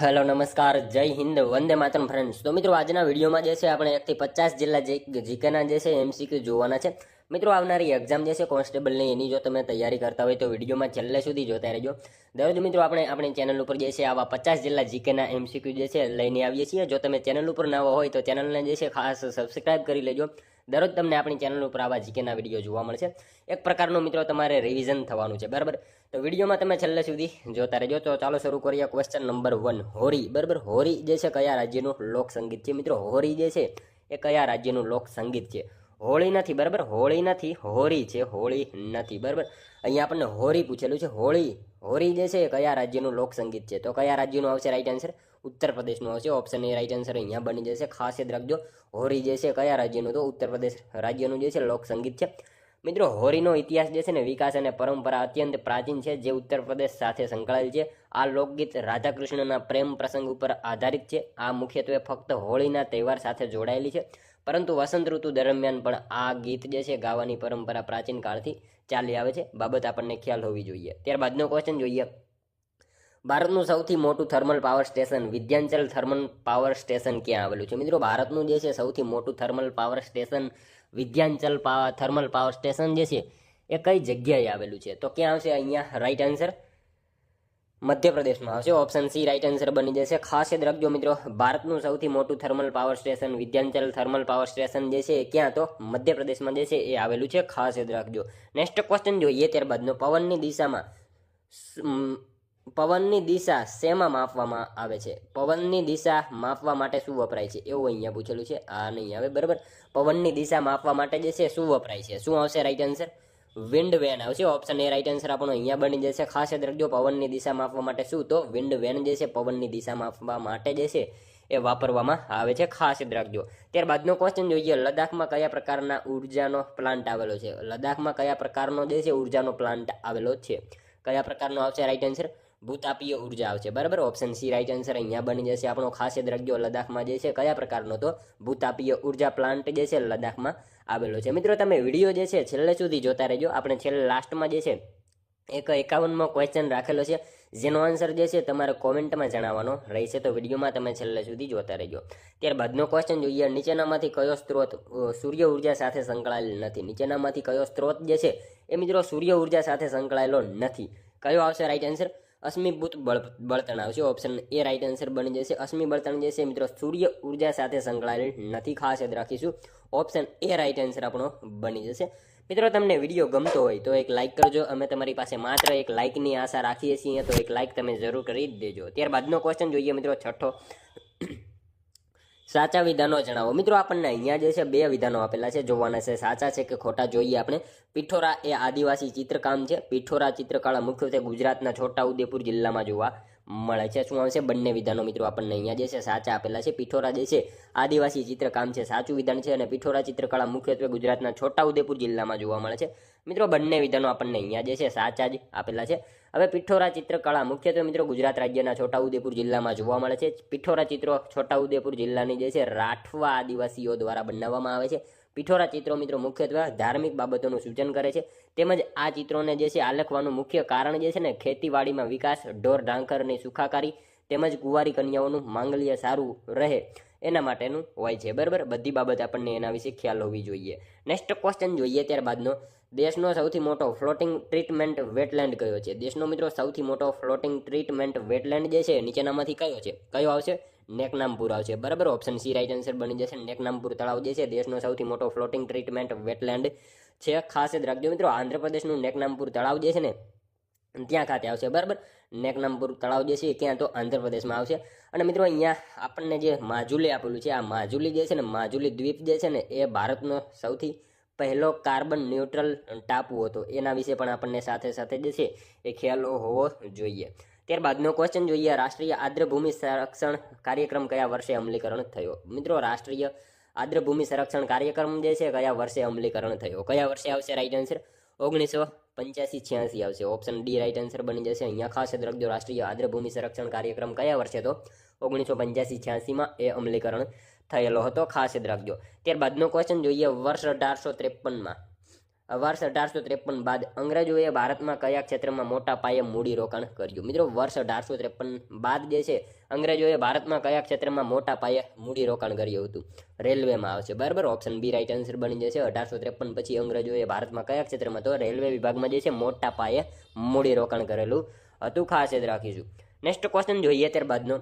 Hello નમસ્કાર, જય Hind, Vande Mataram friends. તો મિત્રો આજના વિડીયોમાં જે છે આપણે 1 થી 50 જિલ્લા જીકેના જે છે એમસીક્યુ જોવાના છે. મિત્રો આવનારી એક્ઝામ જે છે કોન્સ્ટેબલની એની જો તમે તૈયારી કરતા હોય તો વિડીયોમાં છેલ્લે સુધી જોતા રહેજો. દરરોજ મિત્રો આપણે આપણી ચેનલ ઉપર જે છે આવા 50 જિલ્લા જીકેના એમસીક્યુ જે છે લઈને આવીએ છીએ. જો તમે ચેનલ ઉપર નવા હોય તો ચેનલને જે છે ખાસ સબસ્ક્રાઇબ કરી લેજો. દરરોજ તમને આપણી ચેનલ ઉપર આવા જીકેના વિડીયો જોવા મળશે. એક પ્રકારનું મિત્રો તમારે રિવિઝન થવાનું છે, બરાબર. તો વિડીયોમાં તમે છેલ્લે સુધી જોતા રહેજો. તો ચાલો શરૂ કરીએ. Question number 1, હોરી. બરાબર, હોરી જે છે કયા રાજ્યનું લોક સંગીત છે? મિત્રો હોરી જે છે એ કયા રાજ્યનું લોક સંગીત છે? હોળી નથી, બરાબર, હોળી નથી, હોરી છે, હોળી નથી, બરાબર. અહીંયા આપણને હોરી પૂછેલું છે. હોરી જે છે એ કયા રાજ્યનું લોક સંગીત છે? તો કયા રાજ્યનું આવશે રાઈટ આન્સર? ઉત્તર પ્રદેશનું આવશે. ઓપ્શન એ રાઈટ આન્સર અહીંયા બની જશે. ખાસ યાદ રાખજો, હોરી જે છે કયા રાજ્યનું? તો ઉત્તર પ્રદેશ રાજ્યનું જે છે લોક સંગીત છે. મિત્રો હોરીનો ઇતિહાસ જે છે ને વિકાસ અને પરંપરા અત્યંત પ્રાચીન છે, જે ઉત્તર પ્રદેશ સાથે સંકળાયેલ છે. આ લોકગીત રાધા કૃષ્ણના પ્રેમ પ્રસંગ ઉપર આધારિત છે. આ મુખ્યત્વે ફક્ત હોળીના તહેવાર સાથે જોડાયેલી છે, પરંતુ વસંત ઋતુ દરમિયાન પણ આ ગીત જે છે ગાવાની પરંપરા પ્રાચીન કાળથી ચાલી આવે છે. બાબત આપણને ખ્યાલ હોવી જોઈએ. ત્યારબાદનો ક્વેશ્ચન જોઈએ. ભારતનું સૌથી મોટું thermal power station Vindhyachal thermal power station ક્યાં આવેલું છે? મિત્રો ભારતનું જે છે સૌથી મોટું thermal power station Vindhyachal thermal power station જે છે એ કઈ જગ્યાએ આવેલું છે? તો ક્યાં આવશે અહીંયા રાઈટ આન્સર? મધ્યપ્રદેશમાં આવશે. ઓપ્શન સી રાઈટ આન્સર બની જશે. ખાસ યાદ રાખજો મિત્રો, ભારતનું સૌથી મોટું thermal power station Vindhyachal thermal power station જે છે ક્યાં? તો મધ્યપ્રદેશમાં જે છે એ આવેલું છે. ખાસ યાદ રાખજો. નેક્સ્ટ ક્વેશ્ચન જોઈએ. ત્યારબાદનો પવનની દિશા શેમાં માપવામાં આવે છે? પવનની દિશા માપવા માટે શું વપરાય છે? એવું અહીંયા પૂછેલું છે. આ નહીં આવે, બરાબર. પવનની દિશા માપવા માટે જે છે શું વપરાય છે? શું આવશે રાઈટ આન્સર? વિન્ડ વેન આવશે. ઓપ્શન એ રાઈટ આન્સર આપણો અહીંયા બની જશે. ખાસ યાદ રાખજો, પવનની દિશા માપવા માટે શું? તો વિન્ડ વેન જે છે પવનની દિશા માપવા માટે જે છે એ વાપરવામાં આવે છે. ખાસ યાદ રાખજો. ત્યારબાદનો ક્વેશ્ચન જોઈએ. લદ્દાખમાં કયા પ્રકારના ઉર્જાનો પ્લાન્ટ આવેલો છે? લદ્દાખમાં કયા પ્રકારનો જે છે ઉર્જાનો પ્લાન્ટ આવેલો છે? કયા પ્રકારનો આવશે રાઈટ આન્સર? ભૂતાપીય ઉર્જા આવશે, બરાબર. ઓપ્શન સી રાઈટ આન્સર અહીંયા બની જશે આપણો. ખાસ યાદ રાખજો, લદ્દાખમાં જે છે કયા પ્રકારનો? તો ભૂતાપીય ઉર્જા પ્લાન્ટ જે છે લદ્દાખમાં આવેલો છે. મિત્રો તમે વિડીયો જે છે છેલ્લે સુધી જોતા રહેજો. આપણે છેલ્લે લાસ્ટમાં જે છે એક 51મો ક્વેશ્ચન રાખેલો છે, જેનો આન્સર જે છે તમારે કોમેન્ટમાં જણાવવાનો રહેશે. તો વિડીયોમાં તમે છેલ્લે સુધી જોતા રહેજો. ત્યારબાદનો ક્વેશ્ચન જોઈએ. નીચેનામાંથી કયો સ્ત્રોત સૂર્ય ઉર્જા સાથે સંકળાયેલ નથી? નીચેનામાંથી કયો સ્ત્રોત જે છે એ મિત્રો સૂર્ય ઉર્જા સાથે સંકળાયેલો નથી? કયો આવશે રાઈટ આન્સર? અશ્મિભૂત બળતણ આવશે. ઓપ્શન એ રાઈટ આન્સર બની જશે. અશ્મિ બળતણ જે છે મિત્રો સૂર્ય ઉર્જા સાથે સંકળાયેલ નથી. ખાસ યાદ રાખીશું. ઓપ્શન એ રાઈટ આન્સર આપણો બની જશે. મિત્રો તમને વિડીયો ગમતો હોય તો એક લાઇક કરજો. અમે તમારી પાસે માત્ર એક લાઇકની આશા રાખીએ છીએ, તો એક લાઇક તમે જરૂર કરી દેજો. ત્યારબાદનો ક્વેશ્ચન જોઈએ મિત્રો, છઠ્ઠો. સાચા વિધાનો જણાવો. મિત્રો આપણને અહીંયા જે છે 2 વિધાનો આપેલા છે, જોવાના છે. સાચા છે કે ખોટા જોઈએ આપણે. પિઠોરા એ આદિવાસી ચિત્રકામ છે. પિઠોરા ચિત્રકળા મુખ્યત્વે ગુજરાતના છોટાઉદેપુર જિલ્લામાં જોવા મળે છે. શું આવશે? બંને વિધાનો મિત્રો આપણને અહીંયા જે છે સાચા આપેલા છે. પિઠોરા જે છે આદિવાસી ચિત્રકામ છે, સાચું વિધાન છે. અને પિઠોરા ચિત્રકળા મુખ્યત્વે ગુજરાતના છોટાઉદેપુર જિલ્લામાં જોવા મળે છે. મિત્રો બંને વિધાનો આપણને અહીંયા જે છે સાચા જ આપેલા છે. હવે પિઠોરા ચિત્રકળા મુખ્યત્વે મિત્રો ગુજરાત રાજ્યના છોટાઉદેપુર જિલ્લામાં જોવા મળે છે. પિઠોરા ચિત્રો છોટાઉદેપુર જિલ્લાની જે છે રાઠવા આદિવાસીઓ દ્વારા બનાવવામાં આવે છે. પિઠોરા ચિત્રો મિત્રો મુખ્યત્વે ધાર્મિક બાબતોનું સૂચન કરે છે. તેમજ આ ચિત્રોને જે છે આલેખવાનું મુખ્ય કારણ જે છે ને ખેતીવાડીમાં વિકાસ, ઢોર ઢાંખરની સુખાકારી તેમજ કુંવારી કન્યાઓનું માંગલ્ય સારું રહે એના માટેનું હોય છે, બરાબર. બધી બાબત આપણને એના વિશે ખ્યાલ હોવી જોઈએ. નેક્સ્ટ ક્વેશ્ચન જોઈએ. ત્યારબાદનો, દેશનો સૌથી મોટો ફ્લોટિંગ ટ્રીટમેન્ટ વેટલેન્ડ કયો છે? દેશનો મિત્રો સૌથી મોટો ફ્લોટિંગ ટ્રીટમેન્ટ વેટલેન્ડ જે છે નીચેનામાંથી કયો છે? કયો આવશે? નેકનામપુર આવશે, બરાબર. ઓપ્શન સી રાઈટ આન્સર બની જશે. નેકનામપુર તળાવ જે છે દેશનો સૌથી મોટો ફ્લોટિંગ ટ્રીટમેન્ટ વેટલેન્ડ છે. ખાસ યાદ રાખજો મિત્રો, આંધ્રપ્રદેશનું નેકનામપુર તળાવ જે છે ને ત્યાં ખાતે આવશે, બરાબર. નેકનામપુર તળાવ જે છે ક્યાં? તો આંધ્રપ્રદેશમાં આવશે. અને મિત્રો અહીંયા આપણને જે માજુલી આપેલું છે, આ માજુલી જે છે ને માજુલી દ્વીપ જે છે ને એ ભારતનો સૌથી પહેલો કાર્બન ન્યુટ્રલ ટાપુ હતો. એના વિશે પણ આપણને સાથે સાથે જે છે એ ખ્યાલ હોવો જોઈએ. ત્યારબાદનો ક્વેશ્ચન જોઈએ. રાષ્ટ્રીય આર્દ્રભૂમિ સંરક્ષણ કાર્યક્રમ કયા વર્ષે અમલીકરણ થયો? મિત્રો રાષ્ટ્રીય આર્દ્રભૂમિ સંરક્ષણ કાર્યક્રમ જે છે કયા વર્ષે અમલીકરણ થયો? કયા વર્ષે આવશે રાઈટ આન્સર? 1985-86 આવશે. ઓપ્શન ડી રાઈટ આન્સર બની જશે. અહીંયા ખાસ યાદ રાખજો, રાષ્ટ્રીય આર્દ્રભૂમિ સંરક્ષણ કાર્યક્રમ કયા વર્ષે? તો 1985-86માં એ અમલીકરણ થયેલો હતો. ખાસ યાદ રાખજો. ત્યારબાદનો ક્વેશ્ચન જોઈએ. વર્ષ 1853માં વર્ષ 1853 બાદ અંગ્રેજોએ ભારતમાં કયા ક્ષેત્રમાં મોટા પાયે મૂડી રોકાણ કર્યું? મિત્રો વર્ષ 1853 બાદ જે છે અંગ્રેજોએ ભારતમાં કયા ક્ષેત્રમાં મોટા પાયે મૂડી રોકાણ કર્યું હતું? રેલવેમાં આવશે, બરાબર. ઓપ્શન બી રાઈટ આન્સર બની જશે. 1853 પછી અંગ્રેજોએ ભારતમાં કયા ક્ષેત્રમાં? તો રેલવે વિભાગમાં જે છે મોટા પાયે મૂડી રોકાણ કરેલું હતું. ખાસ યાદ રાખીશું. નેક્સ્ટ ક્વેશ્ચન જોઈએ ત્યારબાદનો.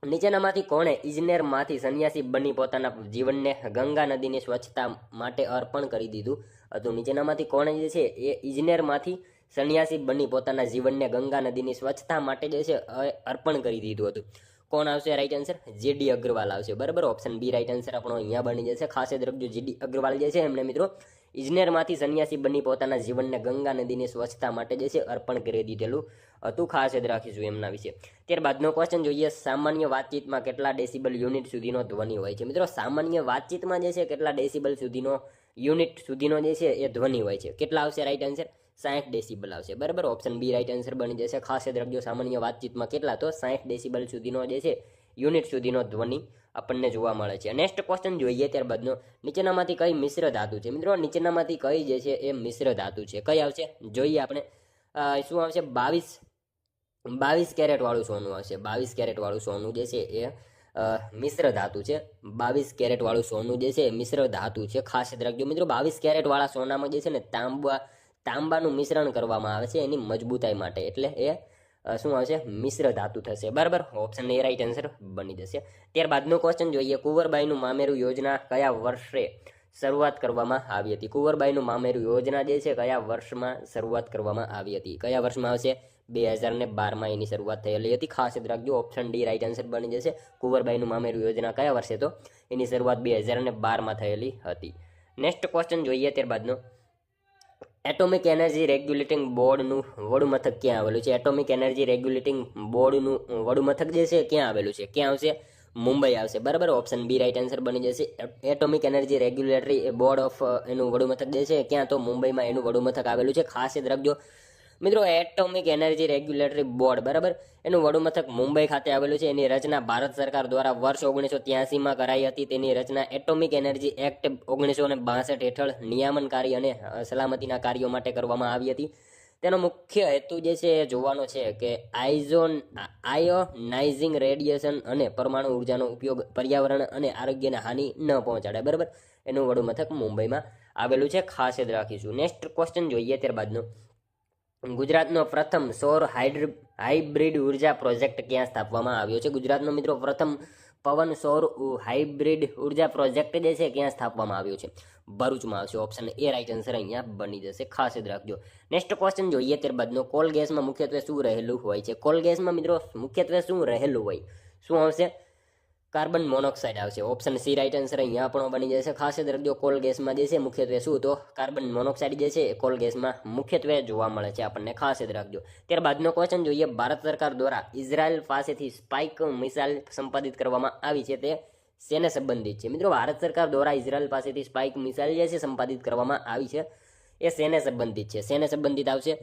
નીચેનામાંથી કોણે ઇજનેરમાંથી સંન્યાસી બની પોતાના જીવનને ગંગા નદીની સ્વચ્છતા માટે અર્પણ કરી દીધું હતું? નીચેનામાંથી કોણે જે છે એ ઇજનેરમાંથી સંન્યાસી બની પોતાના જીવનને ગંગા નદીની સ્વચ્છતા માટે જે છે અર્પણ કરી દીધું હતું? કોણ આવશે રાઈટ આન્સર? જીડી અગ્રવાલ આવશે, બરાબર. ઓપ્શન બી રાઈટ આન્સર આપણો અહીંયા બની જશે. ખાસ યાદ રાખજો, જીડી અગ્રવાલ જે છે એમને મિત્રો ઇજનેરમાંથી સંન્યાસી બની પોતાના જીવનને ગંગા નદીની સ્વચ્છતા માટે જે છે અર્પણ કરી દીધેલું હતું. ખાસ યાદ રાખીશું એમના વિશે. ત્યારબાદનો ક્વેશ્ચન જોઈએ. સામાન્ય વાતચીતમાં કેટલા ડેસિબલ યુનિટ સુધીનો ધ્વનિ હોય છે? મિત્રો સામાન્ય વાતચીતમાં જે છે કેટલા ડેસિબલ સુધીનો યુનિટ સુધીનો જે છે એ ધ્વનિ હોય છે? કેટલા આવશે રાઈટ આન્સર? 60 ડેસિબલ આવશે, બરાબર. ઓપ્શન બી રાઈટ આન્સર બની જશે. ખાસ યાદ રાખજો, સામાન્ય વાતચીતમાં કેટલા? તો 60 ડેસિબલ સુધીનો જે છે યુનિટ સુધીનો ધ્વનિ આપણને જોવા મળે છે. નેક્સ્ટ ક્વેશ્ચન જોઈએ ત્યારબાદનો. નીચેનામાંથી કઈ મિશ્ર ધાતુ છે? મિત્રો નીચેનામાંથી કઈ જે છે એ મિશ્ર ધાતુ છે? કઈ આવશે જોઈએ આપણે. શું આવશે? 22 કેરેટ વાળું સોનું આવશે. 22 કેરેટ વાળું સોનું જે છે એ મિશ્ર ધાતુ છે. 22 કેરેટ વાળું સોનું જે છે એ મિશ્ર ધાતુ છે. ખાસ યાદ રાખજો મિત્રો, 22 કેરેટ વાળા સોનામાં જે છે ને તાંબાનું મિશ્રણ કરવામાં આવે છે એની મજબૂતાઈ માટે, એટલે એ શું આવશે? મિશ્ર ધાતુ થશે, બરાબર. ઓપ્શન એ રાઈટ આન્સર બની જશે. ત્યારબાદનો ક્વેશ્ચન જોઈએ. કુંવરબાઈનું મામેરું યોજના કયા વર્ષે શરૂઆત કરવામાં આવી હતી? કુંવરબાઈનું મામેરું યોજના જે છે કયા વર્ષમાં શરૂઆત કરવામાં આવી હતી? કયા વર્ષમાં આવશે? 2012માં એની શરૂઆત થયેલી હતી. ખાસ યાદ રાખજો, ઓપ્શન ડી રાઈટ આન્સર બની જશે. કુંવરબાઈનું મામેરું યોજના કયા વર્ષે? તો એની શરૂઆત 2012માં થયેલી હતી. નેક્સ્ટ ક્વેશ્ચન જોઈએ ત્યારબાદનો. એટોમિક એનર્જી રેગ્યુલેટિંગ બોર્ડનું વડુમથક ક્યાં આવેલું છે? એટોમિક એનર્જી રેગ્યુલેટિંગ બોર્ડનું વડુમથક જે છે ક્યાં આવેલું છે? ક્યાં આવશે? મુંબઈ આવશે, બરાબર. ઓપ્શન બી રાઈટ આન્સર બની જશે. Atomic energy regulatory board of એનું વડુમથક જે છે ક્યાં? તો મુંબઈમાં એનું વડુમથક આવેલું છે. ખાસ યાદ રાખજો મિત્રો, એટોમિક એનર્જી રેગ્યુલેટરી બોર્ડ, બરાબર, એનું વડુમથક મુંબઈ ખાતે આવેલું છે. એની રચના ભારત સરકાર દ્વારા વર્ષ 1983માં કરાઈ હતી. તેની રચના એટોમિક એનર્જી એક્ટ 1962 હેઠળ નિયામનકારી અને સલામતીના કાર્યો માટે કરવામાં આવી હતી. તેનો મુખ્ય હેતુ જે છે એ જોવાનો છે કે આયોનાઇઝિંગ રેડિયેશન અને પરમાણુ ઉર્જાનો ઉપયોગ પર્યાવરણ અને આરોગ્યને હાનિ ન પહોંચાડે, બરાબર. એનું વડુમથક મુંબઈમાં આવેલું છે. ખાસ યાદ રાખીશું. નેક્સ્ટ ક્વેશ્ચન જોઈએ ત્યારબાદનો. ગુજરાતનો પ્રથમ સૌર હાઇબ્રિડ ઉર્જા પ્રોજેક્ટ ક્યાં સ્થાપવામાં આવ્યો છે? ગુજરાતનો મિત્રો પ્રથમ પવન સૌર હાઇબ્રિડ ઉર્જા પ્રોજેક્ટ જે છે ક્યાં સ્થાપવામાં આવ્યો છે? ભરૂચમાં આવશે. ઓપ્શન એ રાઈટ આન્સર અહીંયા બની જશે. ખાસ યાદ રાખજો. નેક્સ્ટ ક્વેશ્ચન જોઈએ ત્યારબાદનો. કોલ ગેસમાં મુખ્યત્વે શું રહેલું હોય છે? કોલ ગેસમાં મિત્રો મુખ્યત્વે શું રહેલું હોય? શું આવશે? કાર્બન મોનોક્સાઇડ આવશે. ઓપ્શન સી રાઈટ આન્સર અહીંયા પણ બની જશે. ખાસ યાદ રાખજો, કોલ ગેસમાં જે છે મુખ્યત્વે શું? તો કાર્બન મોનોક્સાઇડ જે છે એ કોલ ગેસમાં મુખ્યત્વે જોવા મળે છે આપણને. ખાસ યાદ રાખજો. ત્યારબાદનો ક્વેશ્ચન જોઈએ. ભારત સરકાર દ્વારા ઇઝરાયલ પાસેથી સ્પાઇક મિસાઇલ સંપાદિત કરવામાં આવી છે, તે શેને સંબંધિત છે? મિત્રો ભારત સરકાર દ્વારા ઇઝરાયલ પાસેથી સ્પાઇક મિસાઇલ જે છે સંપાદિત કરવામાં આવી છે એ શેને સંબંધિત છે? શેને સંબંધિત આવશે?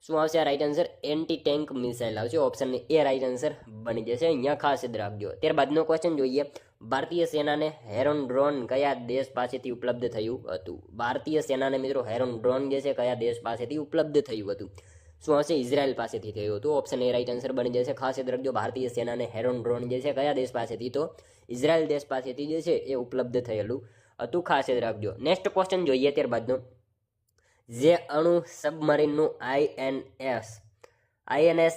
શું આવશે right answer? Anti tank missile આવશે. ઓપ્શન એ રાઈટ આન્સર બની જશે. અહીંયા ખાસ યાદ રાખજો. ત્યારબાદનો ક્વેશ્ચન જોઈએ. ભારતીય સેનાને હેરોન ડ્રોન કયા દેશ પાસેથી ઉપલબ્ધ થયું હતું? ભારતીય સેનાને મિત્રો હેરોન ડ્રોન જે છે કયા દેશ પાસેથી ઉપલબ્ધ થયું હતું? શું આવશે? ઇઝરાયલ પાસેથી થયું હતું. ઓપ્શન એ રાઈટ આન્સર બની જશે. ખાસ યાદ રાખજો, ભારતીય સેનાને હેરોન ડ્રોન જે છે કયા દેશ પાસેથી? તો ઇઝરાયલ દેશ પાસેથી જે છે એ ઉપલબ્ધ થયેલું હતું. ખાસ યાદ રાખજો. નેક્સ્ટ ક્વેશ્ચન જોઈએ ત્યારબાદનો. જે અણુ સબમરીનનું આઈએનએસ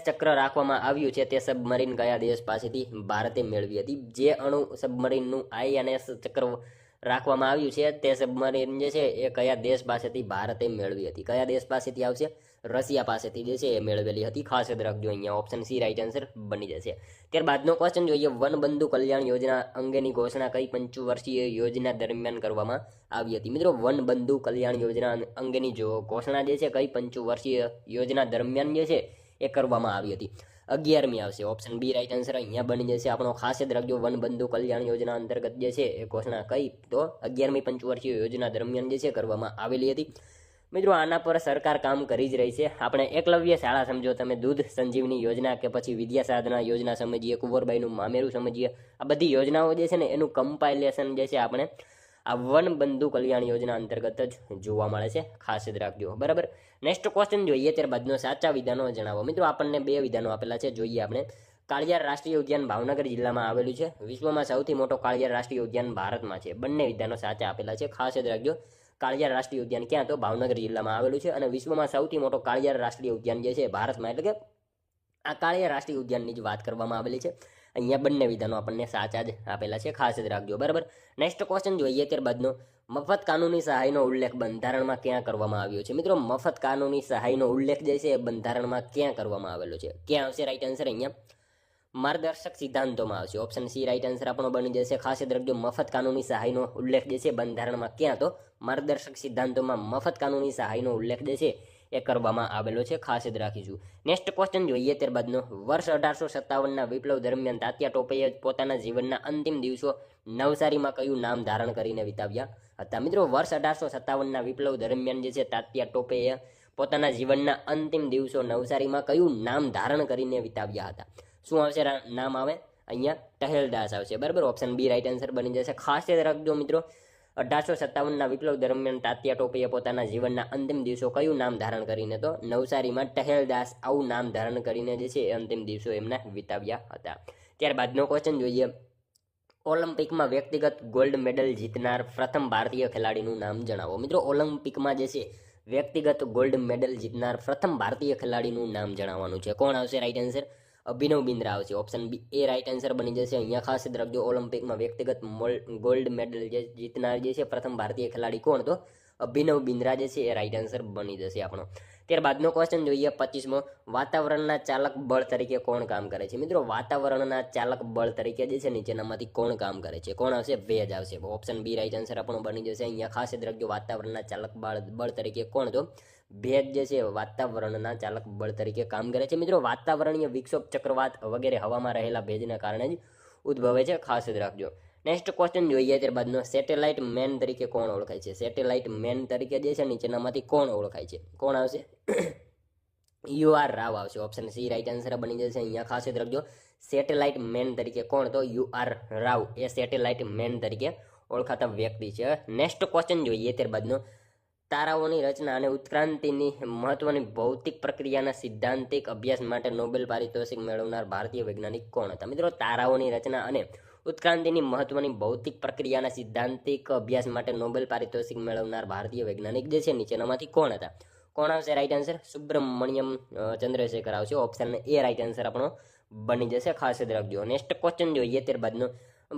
ચક્ર રાખવામાં આવ્યું છે તે સબમરીન કયા દેશ પાસેથી ભારતે મેળવી હતી? જે અણુ સબમરીનનું આઈએનએસ ચક્ર રાખવામાં આવ્યું છે તે સબમરીન જે છે એ કયા દેશ પાસેથી ભારતે મેળવી હતી? કયા દેશ પાસેથી આવશે? રશિયા પાસેથી જે છે એ મેળવેલી હતી. ખાસ યાદ રાખજો, અહીંયા ઓપ્શન સી રાઈટ આન્સર બની જશે. ત્યારબાદનો ક્વેશ્ચન જોઈએ. વનબંધુ કલ્યાણ યોજના અંગેની ઘોષણા કઈ પંચવર્ષીય યોજના દરમિયાન કરવામાં આવી હતી? મિત્રો વનબંધુ કલ્યાણ યોજના અંગેની ઘોષણા જે છે કઈ પંચવર્ષીય યોજના દરમિયાન જે છે એ કરવામાં આવી હતી? 11મી આવશે. ઓપ્શન બી રાઈટ આન્સર અહીંયા બની જશે આપણો. ખાસ યાદ રાખજો, વનબંધુ કલ્યાણ યોજના અંતર્ગત જે છે એ ઘોષણા કઈ? તો 11મી પંચવર્ષીય યોજના દરમિયાન જે છે કરવામાં આવેલી હતી. મિત્રો આના પર સરકાર કામ કરી જ રહી છે. આપણે એકલવ્ય શાળા સમજો, તમે દૂધ સંજીવની યોજના કે પછી વિદ્યા સાધના યોજના સમજીએ, કુંવરબાઈનું મામેરું સમજીએ, આ બધી યોજનાઓ જે છે ને એનું કમ્પાઇલેશન જે છે આપણે આ વન બંધુ કલ્યાણ યોજના અંતર્ગત જ જોવા મળે છે, ખાસ યાદ રાખજો, બરાબર. નેક્સ્ટ ક્વેશ્ચન જોઈએ ત્યારબાદનો સાચા વિધાનો જણાવો. મિત્રો આપણને 2 વિધાનો આપેલા છે, જોઈએ આપણે. કાળિયાર રાષ્ટ્રીય ઉદ્યાન ભાવનગર જિલ્લામાં આવેલું છે. વિશ્વમાં સૌથી મોટો કાળિયાર રાષ્ટ્રીય ઉદ્યાન ભારતમાં છે. બંને વિધાનો સાચા આપેલા છે, ખાસ યાદ રાખજો. કાળિયાર રાષ્ટ્રીય ઉદ્યાન ક્યાં? તો ભાવનગર જિલ્લામાં આવેલું છે. અને વિશ્વમાં સૌથી મોટો કાળિયાર રાષ્ટ્રીય ઉદ્યાન જે છે ભારતમાં, એટલે કે આ કાળિયાર રાષ્ટ્રીય ઉદ્યાનની જ વાત કરવામાં આવેલી છે. અહીંયા બંને વિધાનો આપણને સાચા જ આપેલા છે, ખાસ જ રાખજો, બરાબર. નેક્સ્ટ ક્વેશ્ચન જોઈએ ત્યારબાદનો. મફત કાનૂની સહાયનો ઉલ્લેખ બંધારણમાં ક્યાં કરવામાં આવ્યો છે? મિત્રો મફત કાનૂની સહાયનો ઉલ્લેખ જે છે એ બંધારણમાં ક્યાં કરવામાં આવેલો છે? ક્યાં આવશે રાઈટ આન્સર? અહીંયા માર્ગદર્શક સિદ્ધાંતોમાં આવશે. ઓપ્શન સી રાઈટ આન્સર આપણો બની જશે, ખાસ યાદ રાખજો. મફત કાનૂની સહાયનો ઉલ્લેખ જે છે બંધારણમાં ક્યાં? તો માર્ગદર્શક સિદ્ધાંતોમાં મફત કાનૂની સહાયનો ઉલ્લેખ જે છે એ કરવામાં આવેલો છે, ખાસ યાદ રાખીશું. નેક્સ્ટ ક્વેશ્ચન જોઈએ ત્યારબાદનો. વર્ષ 1857ના વિપ્લવ દરમિયાન તાત્યા ટોપેએ પોતાના જીવનના અંતિમ દિવસો નવસારીમાં કયું નામ ધારણ કરીને વિતાવ્યા હતા? મિત્રો વર્ષ 1857ના વિપ્લવ દરમિયાન જે છે તાત્યા ટોપેએ પોતાના જીવનના અંતિમ દિવસો નવસારીમાં કયું નામ ધારણ કરીને વિતાવ્યા હતા? શું આવશે નામ? આવે અહીંયા ટહેલદાસ આવશે, બરાબર. ઓપ્શન બી રાઈટ આન્સર બની જશે, ખાસ યાદ રાખજો મિત્રો. 1857ના વિપ્લવ દરમિયાન તાત્યા ટોપેએ પોતાના જીવનના અંતિમ દિવસો કયું નામ ધારણ કરીને? તો નવસારીમાં ટહેલદાસ આવું નામ ધારણ કરીને જે છે અંતિમ દિવસો એમના વિતાવ્યા હતા. ત્યારબાદનો ક્વેશ્ચન જોઈએ. ઓલિમ્પિકમાં વ્યક્તિગત ગોલ્ડ મેડલ જીતનાર પ્રથમ ભારતીય ખેલાડીનું નામ જણાવો. મિત્રો ઓલિમ્પિકમાં જે છે વ્યક્તિગત ગોલ્ડ મેડલ જીતનાર પ્રથમ ભારતીય ખેલાડીનું નામ જણાવવાનું છે. કોણ આવશે રાઈટ આન્સર? અભિનવ બિંદ્રા આવશે. ઓપ્શન બી એ રાઈટ આન્સર બની જશે. અહીંયા ખાસ યાદ રાખજો, ઓલિમ્પિકમાં વ્યક્તિગત ગોલ્ડ મેડલ જે જીતનાર જે છે પ્રથમ ભારતીય ખેલાડી કોણ? તો અભિનવ બિંદ્રા જે છે એ રાઈટ આન્સર બની જશે આપણો. ત્યારબાદનો ક્વેશ્ચન જોઈએ 25મો. વાતાવરણના ચાલક બળ તરીકે કોણ કામ કરે છે? મિત્રો વાતાવરણના ચાલક બળ તરીકે જે છે નીચેનામાંથી કોણ કામ કરે છે? કોણ આવશે? ભેજ આવશે. ઓપ્શન બી રાઈટ આન્સર આપણો બની જશે. અહીંયા ખાસ યાદ રાખજો, વાતાવરણના ચાલક બળ તરીકે કોણ? તો ભેજ જે છે વાતાવરણના ચાલક બળ તરીકે કામ કરે છે. મિત્રો વાતાવરણીય વિક્ષોભ, ચક્રવાત વગેરે હવામાં રહેલા ભેજના કારણે જ ઉદ્ભવે છે, ખાસ યાદ રાખજો. નેક્સ્ટ ક્વેશ્ચન જોઈએ ત્યારબાદનો. સેટેલાઇટ મેન તરીકે કોણ ઓળખાય છે? સેટેલાઇટ મેન તરીકે જે છે નીચેનામાંથી કોણ ઓળખાય છે? કોણ આવશે? યુ.આર. રાવ આવશે. ઓપ્શન સી રાઈટ આન્સર બની જશે. અહીંયા ખાસ યાદ રાખજો, સેટેલાઇટ મેન તરીકે કોણ? તો યુ.આર. રાવ એ સેટેલાઇટ મેન તરીકે ઓળખાતા વ્યક્તિ છે. નેક્સ્ટ ક્વેશ્ચન જોઈએ ત્યારબાદનો. તારાઓની રચના અને ઉત્ક્રાંતિની મહત્વની ભૌતિક પ્રક્રિયાના સિદ્ધાંતિક અભ્યાસ માટે નોબેલ પારિતોષિક મેળવનાર ભારતીય વૈજ્ઞાનિક કોણ હતા? મિત્રો તારાઓની રચના અને ઉત્ક્રાંતિની મહત્વની ભૌતિક પ્રક્રિયાના સિદ્ધાંતિક અભ્યાસ માટે નોબેલ પારિતોષિક મેળવનાર ભારતીય વૈજ્ઞાનિક જે છે નીચેનામાંથી કોણ હતા? કોણ આવશે રાઈટ આન્સર? સુબ્રમણ્યમ ચંદ્રશેખર આવશે. ઓપ્શન એ રાઈટ આન્સર આપણો બની જશે, ખાસ યાદ રાખજો. નેક્સ્ટ ક્વેશ્ચન જોઈએ ત્યારબાદનો.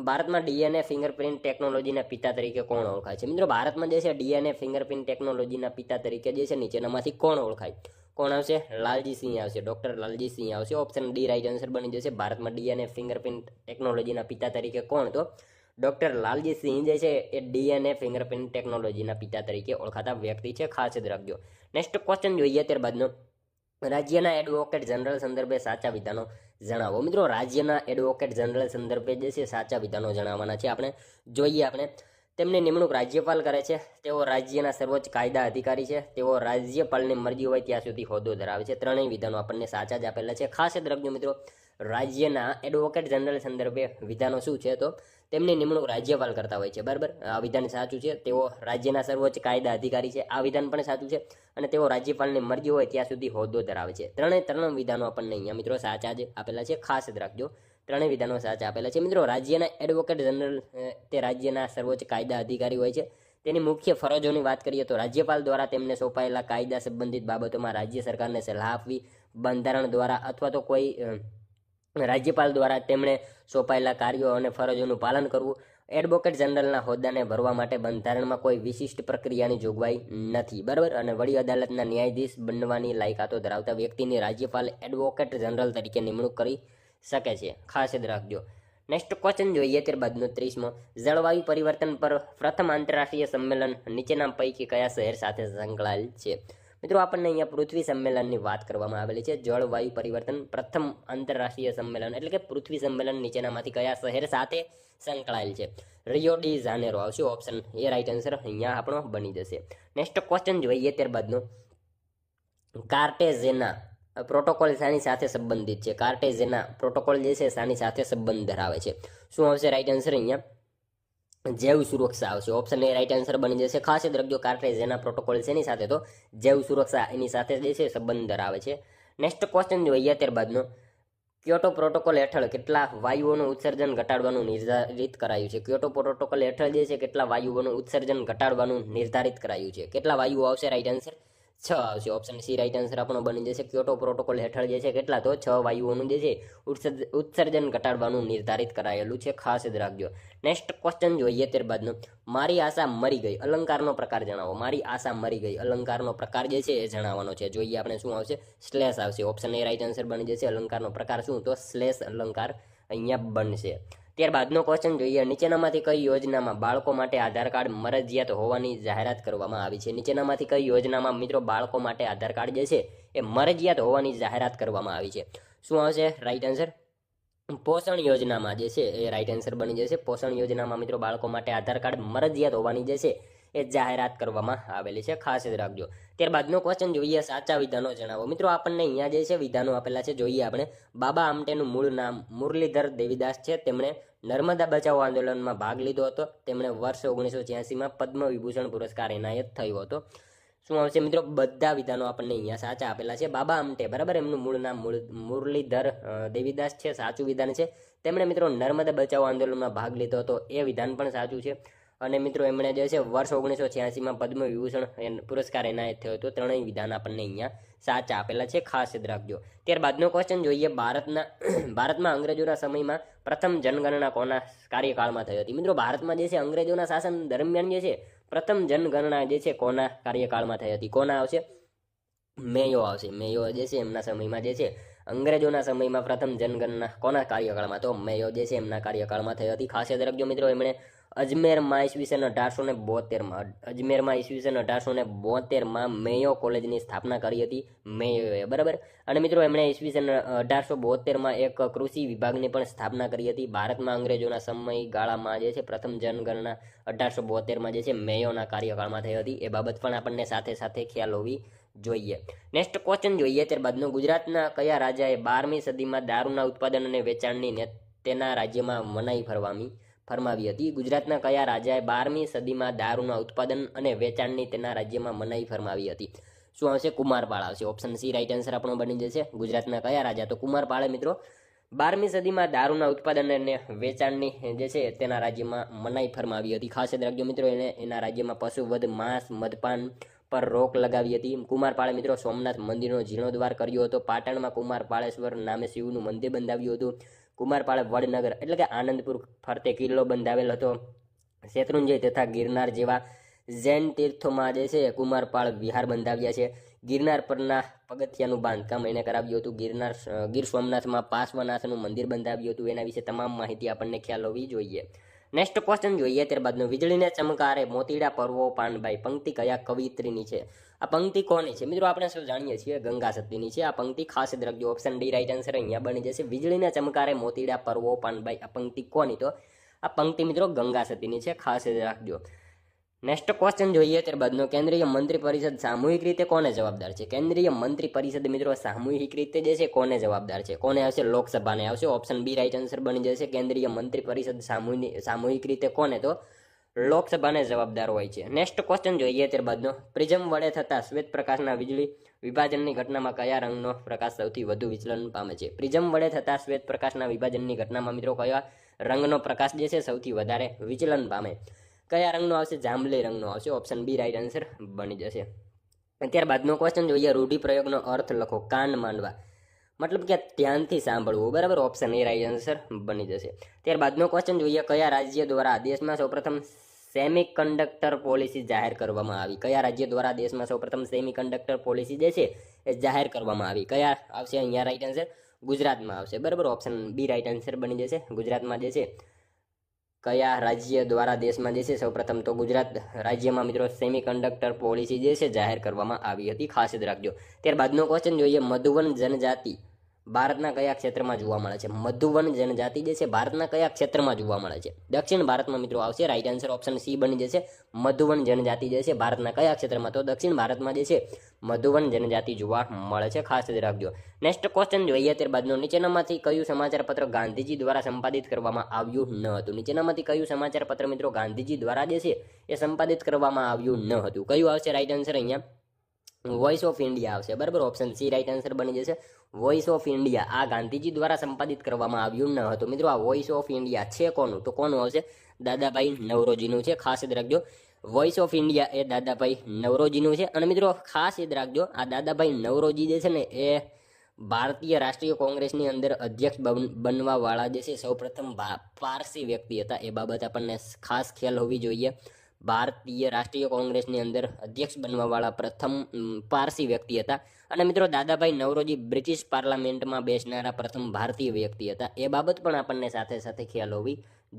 ભારતમાં ડીએનએ ફિંગરપ્રિન્ટ ટેકનોલોજીના પિતા તરીકે કોણ ઓળખાય છે? મિત્રો ભારતમાં જે છે ડીએનએ ફિંગરપ્રિન્ટ ટેકનોલોજીના પિતા તરીકે જે છે નીચેનામાંથી કોણ ઓળખાય? કોણ આવશે? લાલજી સિંહ આવશે. ડોક્ટર લાલજી સિંહ આવશે. ઓપ્શન ડી રાઈટ આન્સર બની જશે. ભારતમાં ડીએનએ ફિંગરપ્રિન્ટ ટેકનોલોજીના પિતા તરીકે કોણ? તો ડોક્ટર લાલજી સિંહ જે છે એ ડીએનએ ફિંગરપ્રિન્ટ ટેકનોલોજીના પિતા તરીકે ઓળખાતા વ્યક્તિ છે, ખાસ યાદ રાખજો. નેક્સ્ટ ક્વેશ્ચન જોઈએ ત્યારબાદનો. રાજ્યના એડવોકેટ જનરલ સંદર્ભે સાચા વિધાનો જણાવો. મિત્રો રાજ્યના એડવોકેટ જનરલ સંદર્ભે જે છે સાચા વિધાનો જણાવવાના છે. આપણે જોઈએ. આપણે તેમની નિમણૂક રાજ્યપાલ કરે છે. તેઓ રાજ્યના સર્વોચ્ચ કાયદા અધિકારી છે. તેઓ રાજ્યપાલની મરજી હોય ત્યાં સુધી હોદ્દો ધરાવે છે. ત્રણેય વિધાનો આપણને સાચા જ આપેલા છે, ખાસ યાદ રાખજો મિત્રો. રાજ્યના એડવોકેટ જનરલ સંદર્ભે વિધાનો શું છે? તો તેમની નિમણૂક રાજ્યપાલ કરતા હોય છે, બરાબર. આ વિધાન સાચું છે. તેઓ રાજ્યના સર્વોચ્ચ કાયદા અધિકારી છે, આ વિધાન પણ સાચું છે. અને તેઓ રાજ્યપાલની મરજી હોય ત્યાં સુધી હોદ્દો ધરાવે છે. ત્રણ વિધાનો આપણને અહીંયા મિત્રો સાચા જ આપેલા છે, ખાસ યાદ રાખજો. ત્રણેય વિધાનો સાચા આપેલા છે. મિત્રો રાજ્યના એડવોકેટ જનરલ તે રાજ્યના સર્વોચ્ચ કાયદા અધિકારી હોય છે. તેની મુખ્ય ફરજોની વાત કરીએ તો રાજ્યપાલ દ્વારા તેમને સોંપાયેલા કાયદા સંબંધિત બાબતોમાં રાજ્ય સરકારને સલાહ આપવી, બંધારણ દ્વારા અથવા તો કોઈ રાજ્યપાલ દ્વારા તેમણે સોંપાયેલા કાર્યો અને ફરજોનું પાલન કરવું. એડવોકેટ જનરલના હોદ્દાને ભરવા માટે બંધારણમાં કોઈ વિશિષ્ટ પ્રક્રિયાની જોગવાઈ નથી, બરાબર. અને વડી અદાલતના ન્યાયાધીશ બનવાની લાયકાતો ધરાવતા વ્યક્તિની રાજ્યપાલ એડવોકેટ જનરલ તરીકે નિમણૂક કરી શકે છે, ખાસ યાદ રાખજો. નેક્સ્ટ ક્વેશ્ચન જોઈએ ત્યારબાદનો 30મો. જળવાયુ પરિવર્તન પર પ્રથમ આંતરરાષ્ટ્રીય સંમેલન નીચેના પૈકી કયા શહેર સાથે સંકળાયેલ છે? મિત્રો આપણને અહીંયા પૃથ્વી સંમેલનની વાત કરવામાં આવેલી છે. જળવાયુ પરિવર્તન પ્રથમ આંતરરાષ્ટ્રીય સંમેલન એટલે કે પૃથ્વી સંમેલન નીચેનામાંથી કયા શહેર સાથે સંકળાયેલ છે? રિયો ડી જાનેરો આવશે. ઓપ્શન એ રાઈટ આન્સર અહીંયા આપણો બની જશે. નેક્સ્ટ ક્વેશ્ચન જોઈએ ત્યારબાદનો. કાર્ટેઝેના પ્રોટોકોલ શાની સાથે સંબંધિત છે? કાર્ટેઝેના પ્રોટોકોલ જે છે શાની સાથે સંબંધ ધરાવે છે? શું આવશે રાઈટ આન્સર? અહીંયા જૈવ સુરક્ષા આવશે. ઓપ્શન એ રાઈટ આન્સર બની જશે. ખાસ યાદ રાખજો કાર્ટેજ એના પ્રોટોકોલ છે એની સાથે તો જૈવ સુરક્ષા એની સાથે જે છે સંબંધ ધરાવે છે. નેક્સ્ટ ક્વેશ્ચન જોઈએ ત્યારબાદનો, ક્યોટો પ્રોટોકોલ હેઠળ કેટલા વાયુઓનું ઉત્સર્જન ઘટાડવાનું નિર્ધારિત કરાયું છે? ક્યોટો પ્રોટોકોલ હેઠળ જે છે કેટલા વાયુઓનું ઉત્સર્જન ઘટાડવાનું નિર્ધારિત કરાયું છે? કેટલા વાયુઓ આવશે? રાઈટ આન્સર 6 આવશે. ઓપ્શન સી રાઈટ આન્સર આપણો બની જશે. ક્યોટો પ્રોટોકોલ હેઠળ જે છે કેટલા તો 6 વાયુઓનું જે છે ઉત્સર્જન ઘટાડવાનું નિર્ધારિત કરાયેલું છે. ખાસ યાદ રાખજો. નેક્સ્ટ ક્વેશ્ચન જોઈએ ત્યારબાદનો, મારી આશા મરી ગઈ અલંકારનો પ્રકાર જણાવો. મારી આશા મરી ગઈ અલંકારનો પ્રકાર જે છે એ જણાવવાનો છે. જોઈએ આપણે શું આવશે? શ્લેષ આવશે. ઓપ્શન એ રાઈટ આન્સર બની જશે. અલંકારનો પ્રકાર શું તો શ્લેષ અલંકાર અહીંયા બનશે. ત્યારબાદનો ક્વેશ્ચન જોઈએ, નીચેનામાંથી કઈ યોજનામાં બાળકો માટે આધાર કાર્ડ મરજિયાત હોવાની જાહેરાત કરવામાં આવી છે? નીચેનામાંથી કઈ યોજનામાં મિત્રો બાળકો માટે આધાર કાર્ડ જે છે એ મરજિયાત હોવાની જાહેરાત કરવામાં આવી છે? શું આવશે? રાઈટ આન્સર પોષણ યોજનામાં જે છે એ રાઈટ આન્સર બની જશે. પોષણ યોજનામાં મિત્રો બાળકો માટે આધાર કાર્ડ મરજિયાત હોવાની જે છે એ જાહેરાત કરવામાં આવેલી છે. ખાસ યાદ રાખજો. ત્યારબાદનો ક્વેશ્ચન જોઈએ, સાચા વિધાનો જણાવો. મિત્રો આપણને અહીંયા જે છે વિધાનો આપેલા છે. જોઈએ આપણે, બાબા આમટેનું મૂળ નામ મુરલીધર દેવીદાસ છે. તેમણે નર્મદા બચાવ આંદોલનમાં ભાગ લીધો હતો. તેમણે વર્ષ 1986માં પદ્મ વિભૂષણ પુરસ્કાર એનાયત થયો હતો. શું આવશે મિત્રો? બધા વિધાનો આપણને અહીંયા સાચા આપેલા છે. બાબા આમટે, બરાબર, એમનું મૂળ નામ મુરલીધર દેવીદાસ છે, સાચું વિધાન છે. તેમણે મિત્રો નર્મદા બચાવ આંદોલનમાં ભાગ લીધો હતો, એ વિધાન પણ સાચું છે. અને મિત્રો એમણે જે છે વર્ષ 1986માં પદ્મ વિભૂષણ પુરસ્કાર એનાયત થયો હતો. ત્રણેય વિધાન આપણને અહીંયા સાચા આપેલા છે. ખાસ યાદ રાખજો. ત્યારબાદનો ક્વેશ્ચન જોઈએ, ભારતમાં અંગ્રેજોના સમયમાં પ્રથમ જનગણના કોના કાર્યકાળમાં થઈ હતી? મિત્રો ભારતમાં જે છે અંગ્રેજોના શાસન દરમિયાન જે છે પ્રથમ જનગણના જે છે કોના કાર્યકાળમાં થઈ હતી? કોના આવશે? મેયો આવશે. મેયો જે છે એમના સમયમાં જે છે અંગ્રેજોના સમયમાં પ્રથમ જનગણના કોના કાર્યકાળમાં? તો મેયો જે છે એમના કાર્યકાળમાં થઈ હતી. ખાસ યાદ રાખજો મિત્રો, એમણે અજમેરમાં ઈસવીસન 1872માં અજમેરમાં ઈસવીસન 1872માં મેયો કોલેજની સ્થાપના કરી હતી મેયોએ, બરાબર. અને મિત્રો એમણે ઈસવીસન 1872માં એક કૃષિ વિભાગની પણ સ્થાપના કરી હતી. ભારતમાં અંગ્રેજોના સમયગાળામાં જે છે પ્રથમ જનગણના 1872માં જે છે મેયોના કાર્યકાળમાં થઈ હતી. એ બાબત પણ આપણને સાથે સાથે ખ્યાલ હોવી જોઈએ. નેક્સ્ટ ક્વેશ્ચન જોઈએ ત્યારબાદનો, ગુજરાતના કયા રાજાએ 12મી સદીમાં દારૂના ઉત્પાદન અને વેચાણની તેના રાજ્યમાં મનાઈ ફરમાવી હતી? ગુજરાતના કયા રાજાએ 12મી સદીમાં દારૂના ઉત્પાદન અને વેચાણની તેના રાજ્યમાં મનાઈ ફરમાવી હતી? શું આવશે? કુમારપાળ આવશે. ઓપ્શન સી રાઈટ આન્સર આપણો બની જશે. ગુજરાતના કયા રાજા? તો કુમારપાળે મિત્રો 12મી સદીમાં દારૂના ઉત્પાદન અને વેચાણની જે છે તેના રાજ્યમાં મનાઈ ફરમાવી હતી. ખાસ યાદ રાખજો મિત્રો, એને એના રાજ્યમાં પશુવધ, માંસ, મદપાન પર રોક લગાવી હતી. કુમારપાળે મિત્રો સોમનાથ મંદિરનો જીર્ણોદ્ધાર કર્યો હતો. પાટણમાં કુમારપાળેશ્વર નામે શિવનું મંદિર બંધાવ્યું હતું. કુમારપાળે વડનગર એટલે કે આનંદપુર ફરતે કિલ્લો બંધાવેલ હતો. શેત્રુંજય તથા ગિરનાર જેવા જૈન તીર્થોમાં જે છે કુમારપાળ વિહાર બંધાવ્યા છે. ગિરનાર પરના પગથિયાનું બાંધકામ એને કરાવ્યું હતું. ગીર સોમનાથમાં પાર્શ્વનાથનું મંદિર બંધાવ્યું હતું. એના વિશે તમામ માહિતી આપણને ખ્યાલ હોવી જોઈએ. નેક્સ્ટ ક્વેશ્ચન જોઈએ ત્યારબાદનો, વીજળીને ચમકારે મોતીડા પર્વો પાનભાઈ પંક્તિ કયા કવિત્રીની છે? આ પંક્તિ કોની છે? મિત્રો આપણે શું જાણીએ છીએ ગંગા સતીની છે આ પંક્તિ. ખાસ યાદ રાખજો. ઓપ્શન ડી રાઈટ આન્સર અહીંયા બની જશે. વીજળીને ચમકારે મોતીડા પર્વો પાનભાઈ આ પંક્તિ કોની? તો આ પંક્તિ મિત્રો ગંગા સતીની છે. ખાસ યાદ રાખજો. નેક્સ્ટ ક્વેશ્ચન જોઈએ ત્યારબાદનો, કેન્દ્રીય મંત્રી પરિષદ સામૂહિક રીતે કોને જવાબદાર છે? કેન્દ્રીય મંત્રી પરિષદ મિત્રો સામૂહિક રીતે જે છે કોને જવાબદાર છે? કોને આવશે? લોકસભાને આવશે. ઓપ્શન બી રાઈટ આન્સર બની જશે. કેન્દ્રીય મંત્રી પરિષદ સામૂહિક રીતે કોને? તો લોકસભાને જવાબદાર હોય છે. નેક્સ્ટ ક્વેશ્ચન જોઈએ ત્યારબાદનો, પ્રિઝમ વડે થતા શ્વેત પ્રકાશના વીજળી વિભાજનની ઘટનામાં કયા રંગનો પ્રકાશ સૌથી વધુ વિચલન પામે છે? પ્રિઝમ વડે થતા શ્વેત પ્રકાશના વિભાજનની ઘટનામાં મિત્રો કયા રંગનો પ્રકાશ જે છે સૌથી વધારે વિચલન પામે? કયા રંગનો આવશે? જાંબલી રંગનો આવશે. ઓપ્શન બી રાઈટ આન્સર બની જશે. ત્યારબાદનો ક્વેશ્ચન જોઈએ, રૂઢિપ્રયોગનો અર્થ લખો. કાન માંડવા મતલબ કે ધ્યાનથી સાંભળવું, બરાબર. ઓપ્શન એ રાઈટ આન્સર બની જશે. ત્યારબાદનો ક્વેશ્ચન જોઈએ, કયા રાજ્ય દ્વારા દેશમાં સૌપ્રથમ સેમિકન્ડક્ટર પોલિસી જાહેર કરવામાં આવી? કયા રાજ્ય દ્વારા દેશમાં સૌપ્રથમ સેમિકન્ડક્ટર પોલિસી જે છે એ જાહેર કરવામાં આવી? કયા આવશે અહીંયા રાઈટ આન્સર? ગુજરાતમાં આવશે, બરાબર. ઓપ્શન બી રાઈટ આન્સર બની જશે. ગુજરાતમાં જે છે કયા રાજ્ય દ્વારા દેશમાં જે છે સૌપ્રથમ? તો ગુજરાત રાજ્યમાં મિત્રો સેમિકન્ડક્ટર પોલિસી જે છે જાહેર કરવામાં આવી હતી. ખાસ યાદ રાખજો. ત્યારબાદનો ક્વેશ્ચન જોઈએ, મધુવન જનજાતિ ભારતના કયા ક્ષેત્રમાં જોવા મળે છે? મધુવન જનજાતિ જે છે ભારતના કયા ક્ષેત્રમાં જોવા મળે છે? દક્ષિણ ભારતમાં મિત્રો આવશે. રાઈટ આન્સર ઓપ્શન સી બની જશે. મધુવન જનજાતિ જે છે ભારતના કયા ક્ષેત્રમાં? તો દક્ષિણ ભારતમાં જે છે મધુવન જનજાતિ જોવા મળે છે, ખાસ જ રાખજો. નેક્સ્ટ ક્વેશ્ચન જોઈએ ત્યારબાદનો. નીચેનામાંથી કયું સમાચાર પત્ર ગાંધીજી દ્વારા સંપાદિત કરવામાં આવ્યું ન હતું? નીચેનામાંથી કયું સમાચાર પત્ર મિત્રો ગાંધીજી દ્વારા જે છે એ સંપાદિત કરવામાં આવ્યું ન હતું? કયું આવશે રાઈટ આન્સર? અહીંયા વોઇસ ઓફ ઇન્ડિયા આવશે, બરાબર. ઓપ્શન સી રાઈટ આન્સર બની જશે. વોઇસ ઓફ ઇન્ડિયા આ ગાંધીજી દ્વારા સંપાદિત કરવામાં આવ્યું ન હતું. મિત્રો આ વોઇસ ઓફ ઇન્ડિયા છે કોનું? તો કોનું આવશે? દાદાભાઈ નવરોજીનું છે, ખાસ યાદ રાખજો. વોઇસ ઓફ ઇન્ડિયા એ દાદાભાઈ નવરોજીનું છે. અને મિત્રો ખાસ યાદ રાખજો, આ દાદાભાઈ નવરોજી જે છે ને એ ભારતીય રાષ્ટ્રીય કોંગ્રેસની અંદર અધ્યક્ષ બનવા વાળા જે છે સૌપ્રથમ પારસી વ્યક્તિ હતા. એ બાબત આપણને ખાસ ખ્યાલ હોવી જોઈએ. ભારતીય રાષ્ટ્રીય કોંગ્રેસની અંદર અધ્યક્ષ બનવાવાળા પ્રથમ પારસી વ્યક્તિ હતા. અને મિત્રો દાદાભાઈ નવરોજી બ્રિટિશ પાર્લામેન્ટમાં બેસનારા પ્રથમ ભારતીય વ્યક્તિ હતા. એ બાબત પણ આપણને સાથે સાથે ખ્યાલ હોવી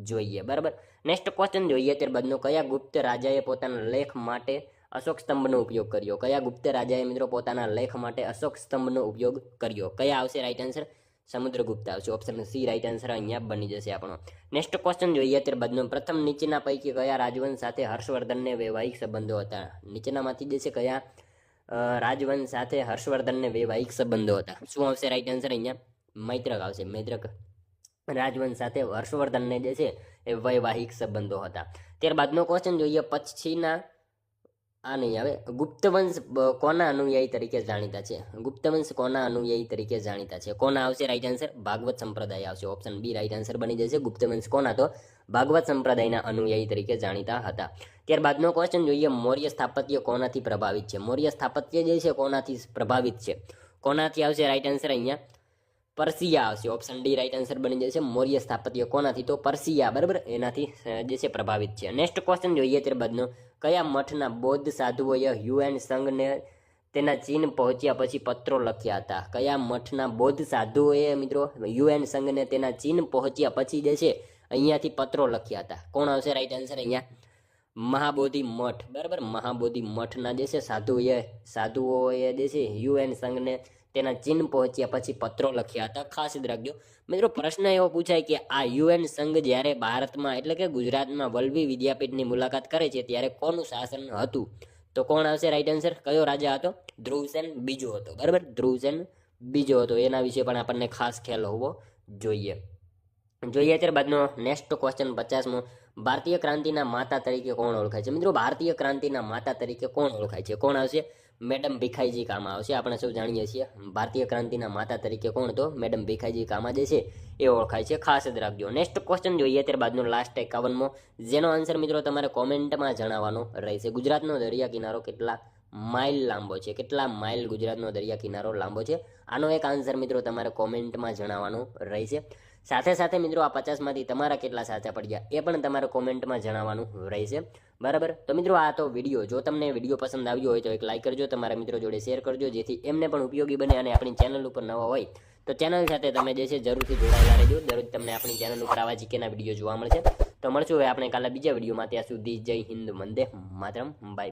જોઈએ, બરાબર. નેક્સ્ટ ક્વેશ્ચન જોઈએ ત્યારબાદનો. કયા ગુપ્ત રાજાએ પોતાના લેખ માટે અશોક સ્તંભનો ઉપયોગ કર્યો? કયા ગુપ્ત રાજાએ મિત્રો પોતાના લેખ માટે અશોક સ્તંભનો ઉપયોગ કર્યો? કયા આવશે રાઈટ આન્સર? સમુદ્રગુપ્ત આવશે. ઓપ્શન સી રાઈટ આન્સર અહીંયા બની જશે આપણો. નેક્સ્ટ ક્વેશ્ચન જોઈએ ત્યારબાદનો. પ્રથમ નીચેના પૈકી કયા રાજવંશ સાથે હર્ષવર્ધનને વૈવાહિક સંબંધો હતા? નીચેનામાંથી જે છે કયા રાજવંશ સાથે હર્ષવર્ધનને વૈવાહિક સંબંધો હતા? શું આવશે રાઈટ આન્સર? અહીંયા મૈત્રક આવશે. મૈત્રક રાજવંશ સાથે હર્ષવર્ધનને જે છે એ વૈવાહિક સંબંધો હતા. ત્યારબાદનો ક્વેશ્ચન જોઈએ. પછીના આ નહીં આવે. ગુપ્તવંશ કોના અનુયાયી તરીકે જાણીતા છે? ગુપ્તવંશ કોના અનુયાયી તરીકે જાણીતા છે? કોના આવશે રાઈટ આન્સર? ભાગવત સંપ્રદાય આવશે. ઓપ્શન બી રાઈટ આન્સર બની જશે. ગુપ્તવંશ કોના? તો ભાગવત સંપ્રદાયના અનુયાયી તરીકે જાણીતા હતા. ત્યારબાદનો ક્વેશ્ચન જોઈએ. મૌર્ય સ્થાપત્ય કોનાથી પ્રભાવિત છે? મૌર્ય સ્થાપત્ય જે છે કોનાથી પ્રભાવિત છે? કોનાથી આવશે રાઈટ આન્સર? અહીંયા પર્સિયા આવશે. ઓપ્શન ડી રાઈટ આન્સર બની જશે. મૌર્ય સ્થાપત્ય કોનાથી? તો પર્સિયા, બરાબર, એનાથી જે છે પ્રભાવિત છે. નેક્સ્ટ ક્વેશ્ચન જોઈએ ત્યારબાદનો. કયા મઠના બૌદ્ધ સાધુઓએ યુએન સંઘને તેના ચીન પહોંચ્યા પછી પત્રો લખ્યા હતા? કયા મઠના બૌદ્ધ સાધુઓએ મિત્રો યુએન સંઘને તેના ચીન પહોંચ્યા પછી જે છે અહીંયાથી પત્રો લખ્યા હતા? કોણ આવશે રાઈટ આન્સર? અહીંયા મહાબોધિ મઠ, બરાબર. મહાબોધિ મઠના જે છે સાધુઓએ જે છે યુએન સંઘને તેના ચીન પહોંચ્યા પછી પત્રો લખ્યા હતા. ખાસ યાદ રાખજો મિત્રો. પ્રશ્ન એવો પૂછાય કે આ યુએન સંઘ જ્યારે ભારતમાં એટલે કે ગુજરાતમાં વલ્લભી વિદ્યાપીઠની મુલાકાત કરે છે ત્યારે કોનું શાસન હતું? તો કોણ આવશે રાઈટ આન્સર? કયો રાજા હતો? ધ્રુવસેન બીજો હતો, બરાબર. ધ્રુવસેન બીજો હતો. એના વિશે પણ આપણને ખાસ ખ્યાલ હોવો જોઈએ. ત્યારબાદનો નેક્સ્ટ ક્વેશ્ચન 50મો. ભારતીય ક્રાંતિના માતા તરીકે કોણ ઓળખાય છે? મિત્રો ભારતીય ક્રાંતિના માતા તરીકે કોણ ઓળખાય છે? કોણ આવશે? મેડમ ભીખાઈજી કામા આવશે. આપણે સૌ જાણીએ છીએ ભારતીય ક્રાંતિના માતા તરીકે કોણ? તો મેડમ ભીખાઈજી કામા જે છે એ ઓળખાય છે. ખાસ જ રાખજો. નેક્સ્ટ ક્વેશ્ચન જોઈએ ત્યારબાદનો લાસ્ટ 51મો, જેનો આન્સર મિત્રો તમારે કોમેન્ટમાં જણાવવાનો રહેશે. ગુજરાતનો દરિયા કિનારો કેટલા માઇલ લાંબો છે? કેટલા માઇલ ગુજરાતનો દરિયા કિનારો લાંબો છે? આનો એક આન્સર મિત્રો તમારે કોમેન્ટમાં જણાવવાનો રહેશે. સાથે સાથે મિત્રો આ 50માંથી તમારા કેટલા સાચા પડ્યા એ પણ તમારે કોમેન્ટમાં જણાવવાનું રહેશે, બરાબર. તો મિત્રો આ તો વિડીયો, જો તમને વિડીયો પસંદ આવ્યો હોય તો એક લાઈક કરજો, તમારા મિત્રો જોડે શેર કરજો, જેથી એમને પણ ઉપયોગી બને. અને આપણી ચેનલ ઉપર નવા હોય તો ચેનલ સાથે તમે જે છે જરૂરથી જોડાયેલા રહેજો. દરરોજ તમને આપણી ચેનલ ઉપર આવા જીકેના વિડીયો જોવા મળશે. તો મળશું હવે આપણે કાલે બીજા વિડીયોમાં. ત્યાં સુધી જય હિન્દ, વંદે માતરમ, બાય.